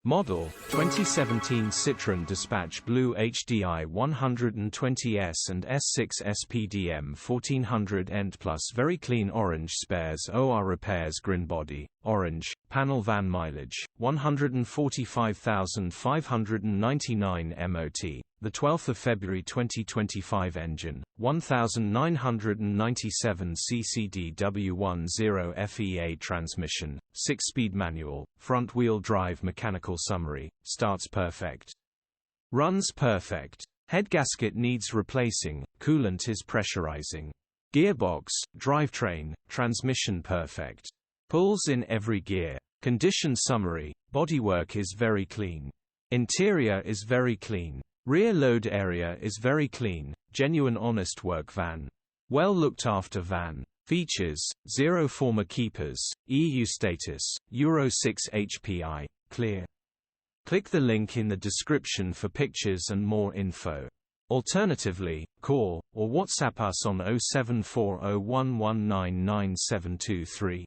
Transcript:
Model 2017 Citroen Dispatch BlueHDi 120S and S6-spd M1400 Ent Plus. Very clean orange. Spares OR repairs. Grin body orange. Panel van mileage 145,599 MOT. The 12th of February 2025. Engine 1997 cc W10 FEA. Transmission 6-speed manual. Front wheel drive. Mechanical summary: starts perfect, runs perfect. Headgasket needs replacing. Coolant is pressurizing. Gearbox, drivetrain, transmission perfect. Pulls in every gear. Condition summary: bodywork is very clean. Interior is very clean. Rear load area is very clean. Genuine honest work van. Well looked after van. Features: 0 former keepers, EU status, Euro 6 HPI, clear. Click the link in the description for pictures and more info. Alternatively, call or WhatsApp us on 074011999723.